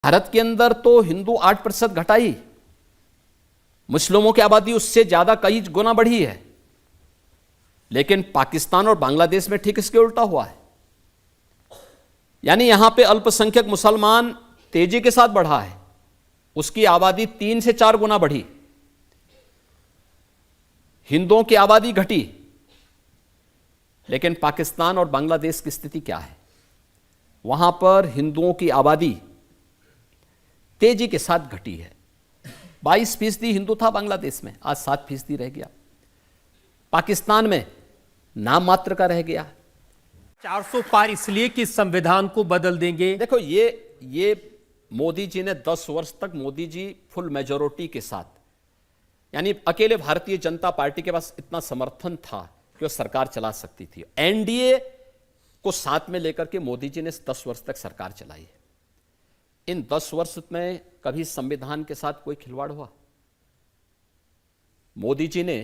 भारत के अंदर तो हिंदू 8% घटा ही, मुस्लिमों की आबादी उससे ज्यादा कई गुना बढ़ी है। लेकिन पाकिस्तान और बांग्लादेश में ठीक इसके उल्टा हुआ है। यानी यहां पे अल्पसंख्यक मुसलमान तेजी के साथ बढ़ा है, उसकी आबादी 3 से 4 गुना बढ़ी। हिंदुओं की आबादी घटी। लेकिन पाकिस्तान और बांग्लादेश की स्थिति क्या है? वहां पर हिंदुओं की आबादी तेजी के साथ घटी है। 22% हिंदू था बांग्लादेश में, आज 7% रह गया। पाकिस्तान में नाम मात्र का रह गया। 400 पार इसलिए कि संविधान को बदल देंगे। देखो, ये मोदी जी ने 10 वर्ष तक, मोदी जी फुल मेजॉरिटी के साथ, यानी अकेले भारतीय जनता पार्टी के पास इतना समर्थन था कि वो सरकार चला सकती थी। एनडीए को साथ में लेकर के मोदी जी ने 10 वर्ष तक सरकार चलाई है। इन 10 वर्ष में कभी संविधान के साथ कोई खिलवाड़ हुआ? मोदी जी ने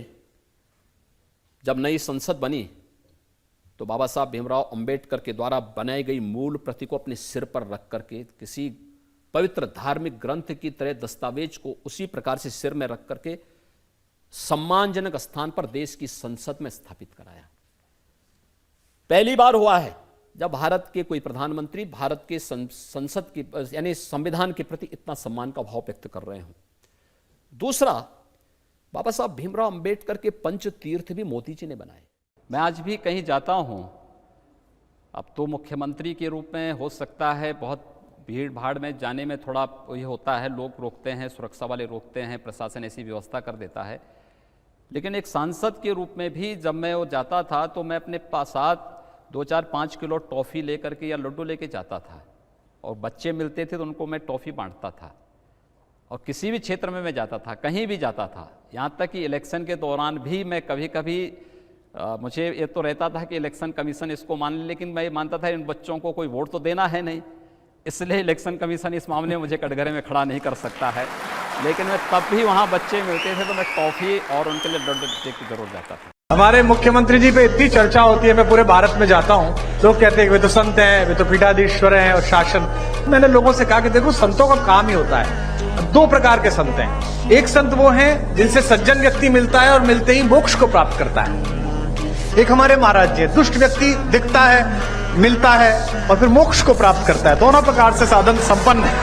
जब नई संसद बनी तो बाबा साहब भीमराव अंबेडकर के द्वारा बनाई गई मूल प्रति को अपने सिर पर रख करके किसी पवित्र धार्मिक ग्रंथ की तरह दस्तावेज को उसी प्रकार से सिर में रख करके सम्मानजनक स्थान पर देश की संसद में स्थापित कराया। पहली बार हुआ है जब भारत के कोई प्रधानमंत्री भारत के संसद की, यानी संविधान के प्रति इतना सम्मान का भाव व्यक्त कर रहे हों। दूसरा, बाबा साहब भीमराव अंबेडकर के पंच तीर्थ भी मोदी जी ने बनाए। मैं आज भी कहीं जाता हूं, अब तो मुख्यमंत्री के रूप में हो सकता है बहुत भीड़ भाड़ में जाने में थोड़ा ये होता है, लोग रोकते हैं, सुरक्षा वाले रोकते हैं, प्रशासन ऐसी व्यवस्था कर देता है। लेकिन एक सांसद के रूप में भी जब मैं वो जाता था तो मैं अपने साथ 2-4-5 किलो टॉफ़ी लेकर के या लड्डू लेके जाता था, और बच्चे मिलते थे तो उनको मैं टॉफ़ी बांटता था। और किसी भी क्षेत्र में मैं जाता था, कहीं भी जाता था, यहाँ तक कि इलेक्शन के दौरान भी मैं कभी कभी मुझे ये तो रहता था कि इलेक्शन कमीशन इसको मान ले, लेकिन मैं मानता था इन बच्चों को कोई वोट तो देना है नहीं, इसलिए इलेक्शन कमीशन इस मामले में मुझे कटघरे में खड़ा नहीं कर सकता है। लेकिन मैं तब भी वहाँ बच्चे मिलते थे तो मैं टॉफ़ी और उनके लिए लड्डू लेकर जरूर जाता था। हमारे मुख्यमंत्री जी पे इतनी चर्चा होती है, मैं पूरे भारत में जाता हूँ, लोग कहते हैं वे तो संत हैं, वे तो पीठाधीश्वर हैं और शासन। मैंने लोगों से कहा कि देखो, संतों का काम ही होता है। 2 प्रकार के संत हैं। एक संत वो हैं जिनसे सज्जन व्यक्ति मिलता है और मिलते ही मोक्ष को प्राप्त करता है। एक हमारे महाराज जी, दुष्ट व्यक्ति दिखता है, मिलता है और फिर मोक्ष को प्राप्त करता है। दोनों प्रकार से साधन संपन्न है।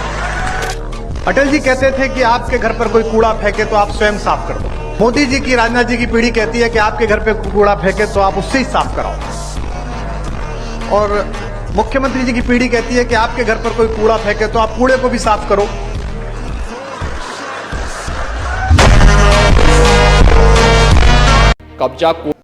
अटल जी कहते थे कि आपके घर पर कोई कूड़ा फेंके तो आप स्वयं साफ कर दो। मोदी जी की, राजनाथ जी की पीढ़ी कहती है कि आपके घर पे कूड़ा फेंके तो आप उससे ही साफ कराओ। और मुख्यमंत्री जी की पीढ़ी कहती है कि आपके घर पर कोई कूड़ा फेंके तो आप कूड़े को भी साफ करो। कब्जा